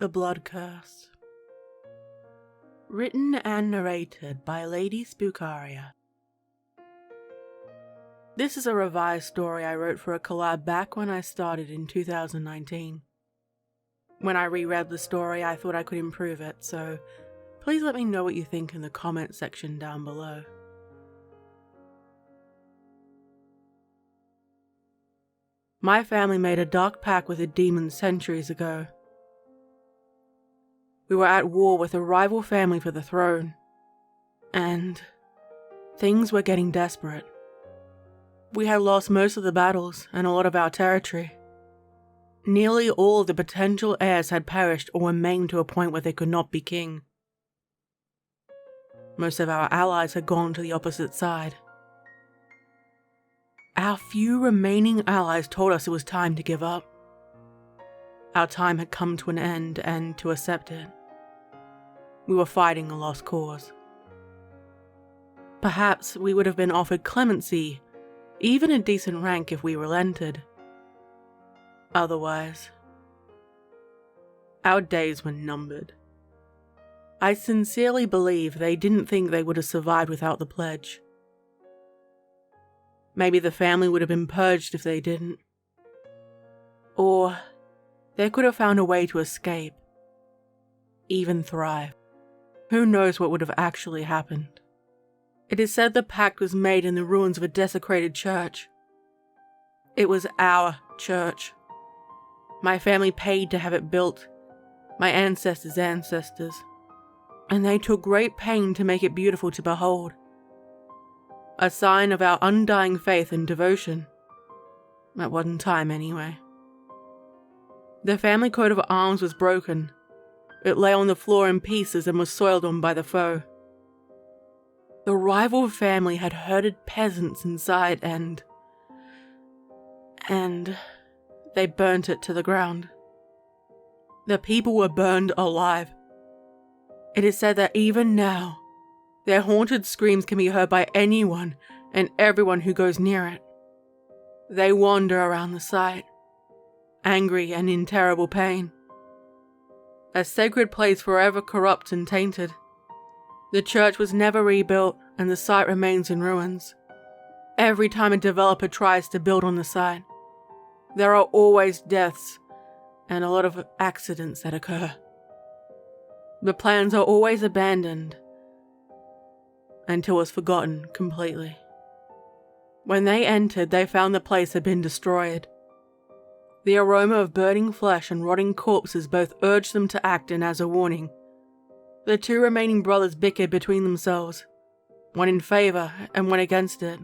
The Blood Curse. Written and narrated by Lady Spookaria. This is a revised story I wrote for a collab back when I started in 2019. When I reread the story, I thought I could improve it, so please let me know what you think in the comment section down below. My family made a dark pact with a demon centuries ago. We were at war with a rival family for the throne, and things were getting desperate. We had lost most of the battles and a lot of our territory. Nearly all of the potential heirs had perished or were maimed to a point where they could not be king. Most of our allies had gone to the opposite side. Our few remaining allies told us it was time to give up. Our time had come to an end, and to accept it. We were fighting a lost cause. Perhaps we would have been offered clemency, even a decent rank if we relented. Otherwise, our days were numbered. I sincerely believe they didn't think they would have survived without the pledge. Maybe the family would have been purged if they didn't. Or they could have found a way to escape, even thrive. Who knows what would have actually happened? It is said the pact was made in the ruins of a desecrated church. It was our church. My family paid to have it built, my ancestors' ancestors, and they took great pain to make it beautiful to behold. A sign of our undying faith and devotion. At one time, anyway. The family coat of arms was broken. It lay on the floor in pieces and was soiled on by the foe. The rival family had herded peasants inside and they burnt it to the ground. The people were burned alive. It is said that even now, their haunted screams can be heard by anyone and everyone who goes near it. They wander around the site, angry and in terrible pain. A sacred place forever corrupt and tainted. The church was never rebuilt and the site remains in ruins. Every time a developer tries to build on the site, there are always deaths and a lot of accidents that occur. The plans are always abandoned until it's forgotten completely. When they entered, they found the place had been destroyed. The aroma of burning flesh and rotting corpses both urged them to act, and as a warning, the two remaining brothers bickered between themselves, one in favor and one against it.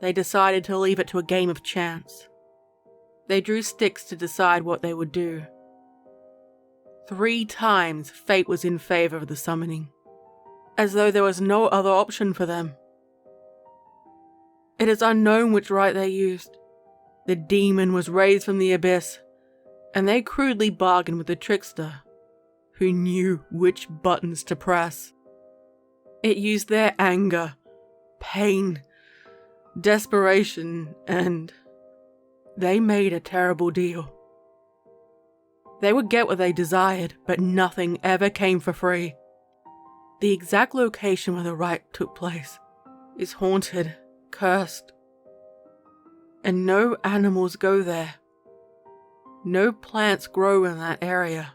They decided to leave it to a game of chance. They drew sticks to decide what they would do. 3 times fate was in favor of the summoning, as though there was no other option for them. It is unknown which rite they used. The demon was raised from the abyss, and they crudely bargained with the trickster, who knew which buttons to press. It used their anger, pain, desperation, and they made a terrible deal. They would get what they desired, but nothing ever came for free. The exact location where the rite took place is haunted, cursed, and no animals go there. No plants grow in that area.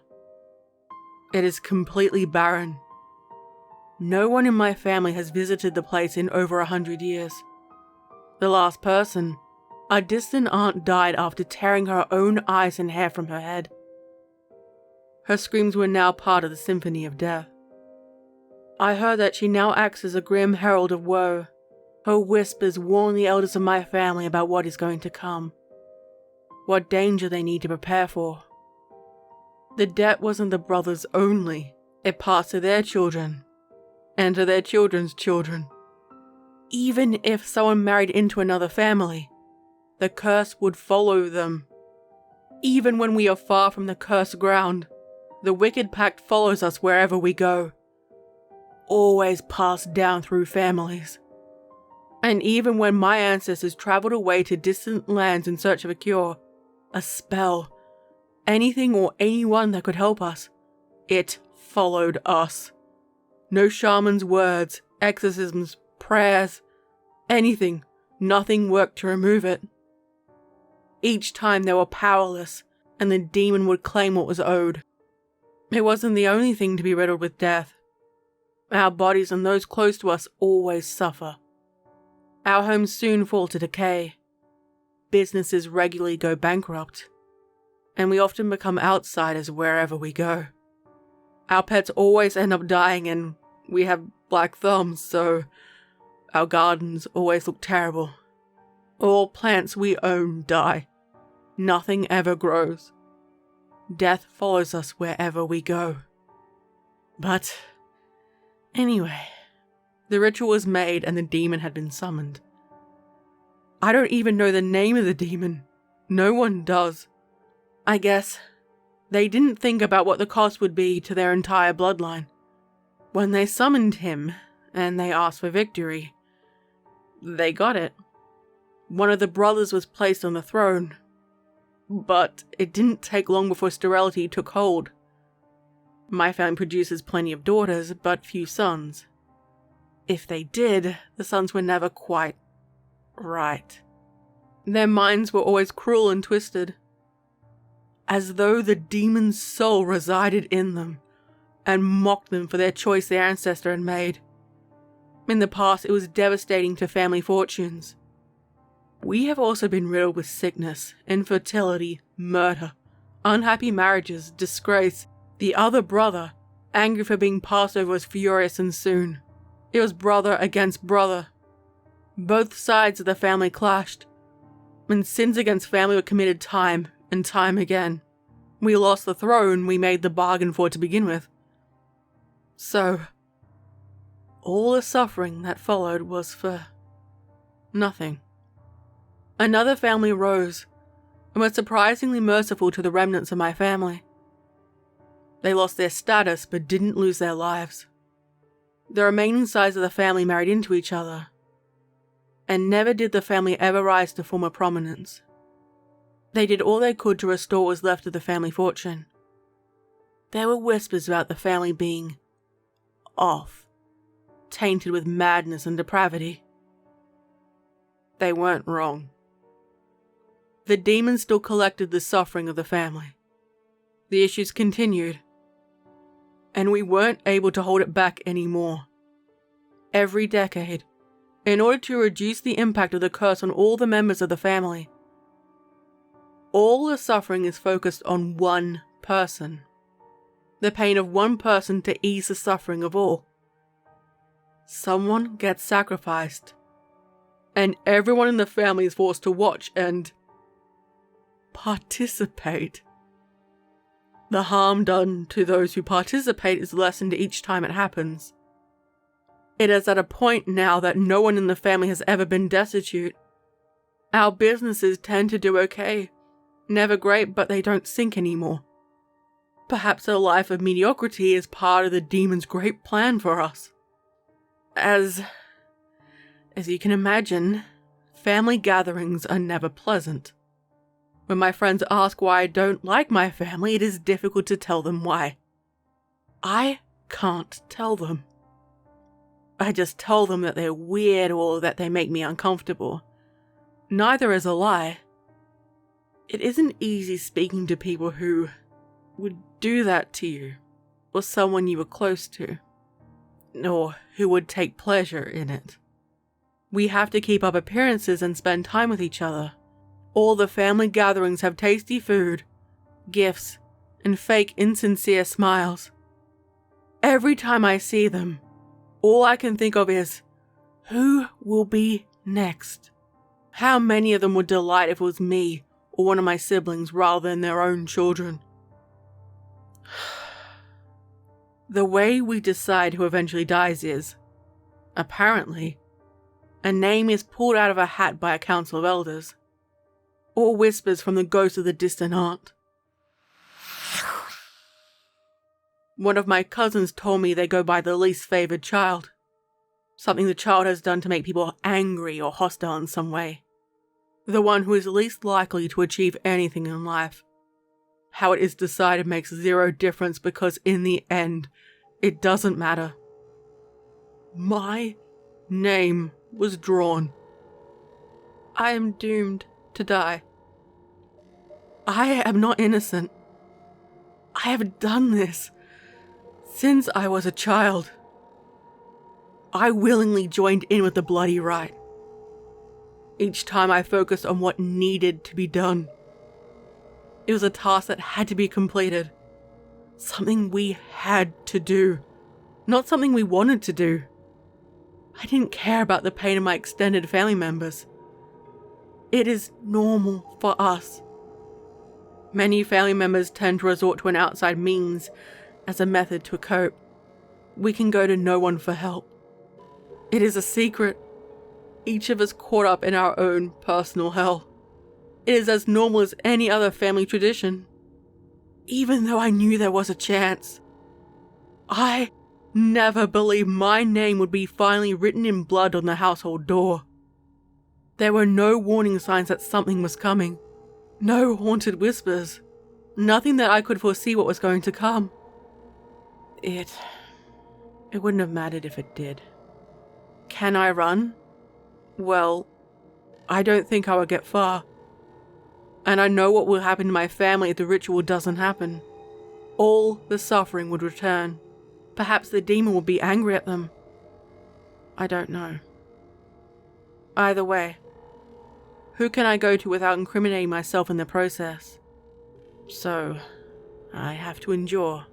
It is completely barren. No one in my family has visited the place in over 100 years. The last person, a distant aunt, died after tearing her own eyes and hair from her head. Her screams were now part of the symphony of death. I heard that she now acts as a grim herald of woe. Her whispers warn the elders of my family about what is going to come, what danger they need to prepare for. The debt wasn't the brothers only, it passed to their children, and to their children's children. Even if someone married into another family, the curse would follow them. Even when we are far from the cursed ground, the wicked pact follows us wherever we go. Always passed down through families. And even when my ancestors traveled away to distant lands in search of a cure, a spell, anything or anyone that could help us. It followed us. No shaman's words, exorcisms, prayers, anything. Nothing worked to remove it. Each time they were powerless, and the demon would claim what was owed. It wasn't the only thing to be riddled with death. Our bodies and those close to us always suffer. Our homes soon fall to decay. Businesses regularly go bankrupt. And we often become outsiders wherever we go. Our pets always end up dying, and we have black thumbs, so our gardens always look terrible. All plants we own die. Nothing ever grows. Death follows us wherever we go. But anyway, the ritual was made and the demon had been summoned. I don't even know the name of the demon. No one does. I guess they didn't think about what the cost would be to their entire bloodline. When they summoned him and they asked for victory, they got it. One of the brothers was placed on the throne, but it didn't take long before sterility took hold. My family produces plenty of daughters, but few sons. If they did, the sons were never quite right. Their minds were always cruel and twisted, as though the demon's soul resided in them and mocked them for their choice their ancestor had made. In the past, it was devastating to family fortunes. We have also been riddled with sickness, infertility, murder, unhappy marriages, disgrace. The other brother, angry for being passed over, was furious and soon. It was brother against brother. Both sides of the family clashed. When sins against family were committed time and time again. We lost the throne we made the bargain for to begin with. So, all the suffering that followed was for nothing. Another family rose and was surprisingly merciful to the remnants of my family. They lost their status but didn't lose their lives. The remaining sides of the family married into each other, and never did the family ever rise to former prominence. They did all they could to restore what was left of the family fortune. There were whispers about the family being off, tainted with madness and depravity. They weren't wrong. The demons still collected the suffering of the family. The issues continued, and we weren't able to hold it back anymore. Every decade, in order to reduce the impact of the curse on all the members of the family, all the suffering is focused on one person. The pain of one person to ease the suffering of all. Someone gets sacrificed, and everyone in the family is forced to watch and participate. The harm done to those who participate is lessened each time it happens. It is at a point now that no one in the family has ever been destitute. Our businesses tend to do okay. Never great, but they don't sink anymore. Perhaps a life of mediocrity is part of the demon's great plan for us. As you can imagine, family gatherings are never pleasant. When my friends ask why I don't like my family, it is difficult to tell them why. I can't tell them. I just tell them that they're weird or that they make me uncomfortable. Neither is a lie. It isn't easy speaking to people who would do that to you, or someone you were close to, or who would take pleasure in it. We have to keep up appearances and spend time with each other. All the family gatherings have tasty food, gifts, and fake insincere smiles. Every time I see them, all I can think of is, who will be next? How many of them would delight if it was me or one of my siblings rather than their own children? The way we decide who eventually dies is, apparently, a name is pulled out of a hat by a council of elders, or whispers from the ghost of the distant aunt. One of my cousins told me they go by the least favored child, something the child has done to make people angry or hostile in some way, the one who is least likely to achieve anything in life. How it is decided makes zero difference because in the end, it doesn't matter. My name was drawn. I am doomed to die. I am not innocent. I have done this since I was a child. I willingly joined in with the bloody rite. Each time I focused on what needed to be done. It was a task that had to be completed. Something we had to do. Not something we wanted to do. I didn't care about the pain of my extended family members. It is normal for us. Many family members tend to resort to an outside means as a method to cope. We can go to no one for help. It is a secret. Each of us caught up in our own personal hell. It is as normal as any other family tradition. Even though I knew there was a chance, I never believed my name would be finally written in blood on the household door. There were no warning signs that something was coming. No haunted whispers. Nothing that I could foresee what was going to come. It wouldn't have mattered if it did. Can I run? Well, I don't think I will get far. And I know what will happen to my family if the ritual doesn't happen. All the suffering would return. Perhaps the demon would be angry at them. I don't know. Either way, who can I go to without incriminating myself in the process? So, I have to endure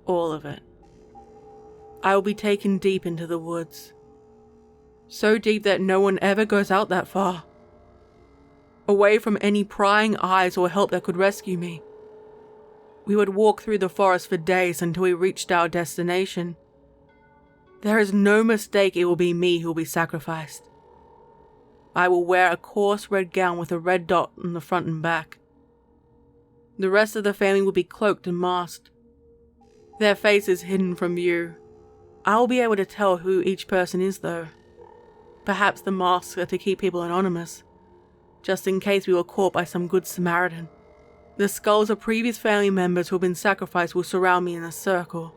all of it. I will be taken deep into the woods. So deep that no one ever goes out that far. Away from any prying eyes or help that could rescue me. We would walk through the forest for days until we reached our destination. There is no mistake it will be me who will be sacrificed. I will wear a coarse red gown with a red dot on the front and back. The rest of the family will be cloaked and masked. Their faces hidden from view. I will be able to tell who each person is though. Perhaps the masks are to keep people anonymous, just in case we were caught by some good Samaritan. The skulls of previous family members who have been sacrificed will surround me in a circle.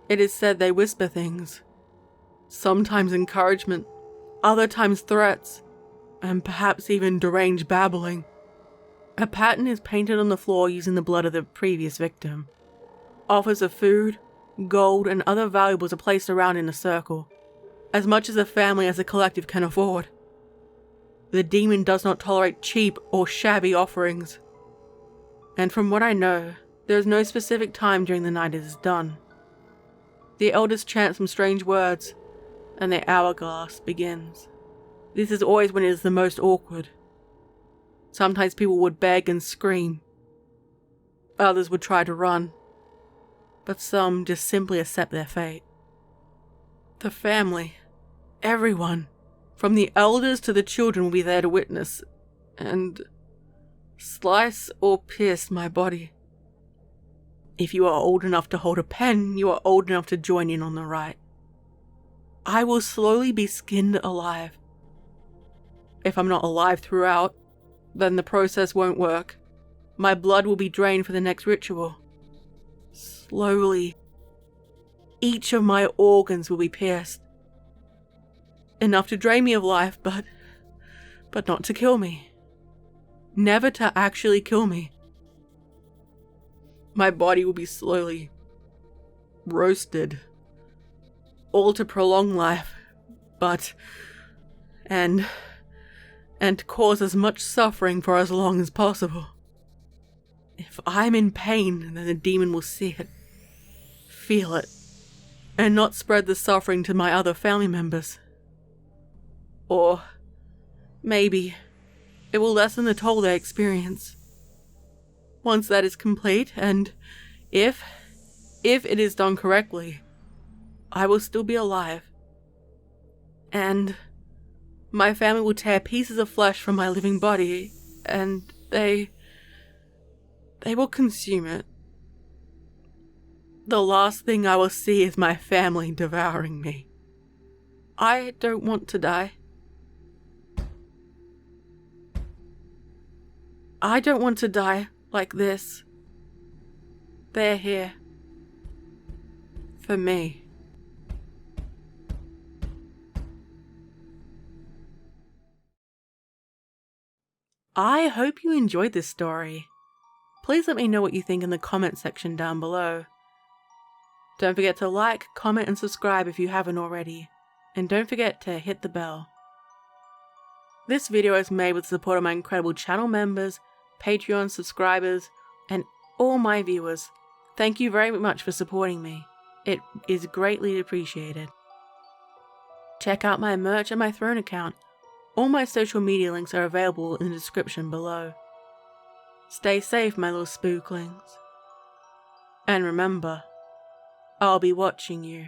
It is said they whisper things. Sometimes encouragement, other times threats, and perhaps even deranged babbling. A pattern is painted on the floor using the blood of the previous victim. Offers of food, gold, and other valuables are placed around in a circle, as much as the family as the collective can afford. The demon does not tolerate cheap or shabby offerings. And from what I know, there is no specific time during the night it is done. The elders chant some strange words, and the hourglass begins. This is always when it is the most awkward. Sometimes people would beg and scream. Others would try to run. But some just simply accept their fate. The family, everyone, from the elders to the children will be there to witness, and slice or pierce my body. If you are old enough to hold a pen, you are old enough to join in on the rite. I will slowly be skinned alive. If I'm not alive throughout, then the process won't work. My blood will be drained for the next ritual. Slowly, each of my organs will be pierced. Enough to drain me of life, but not to kill me. Never to actually kill me. My body will be slowly roasted. All to prolong life, and cause as much suffering for as long as possible. If I'm in pain, then the demon will see it, feel it, and not spread the suffering to my other family members. Or maybe it will lessen the toll they experience. Once that is complete, and if it is done correctly, I will still be alive. And my family will tear pieces of flesh from my living body, and they will consume it. The last thing I will see is my family devouring me. I don't want to die. I don't want to die like this. They're here. For me. I hope you enjoyed this story. Please let me know what you think in the comment section down below. Don't forget to like, comment and subscribe if you haven't already. And don't forget to hit the bell. This video is made with the support of my incredible channel members, Patreon subscribers, and all my viewers. Thank you very much for supporting me. It is greatly appreciated. Check out my merch and my Throne account. All my social media links are available in the description below. Stay safe, my little spooklings. And remember, I'll be watching you.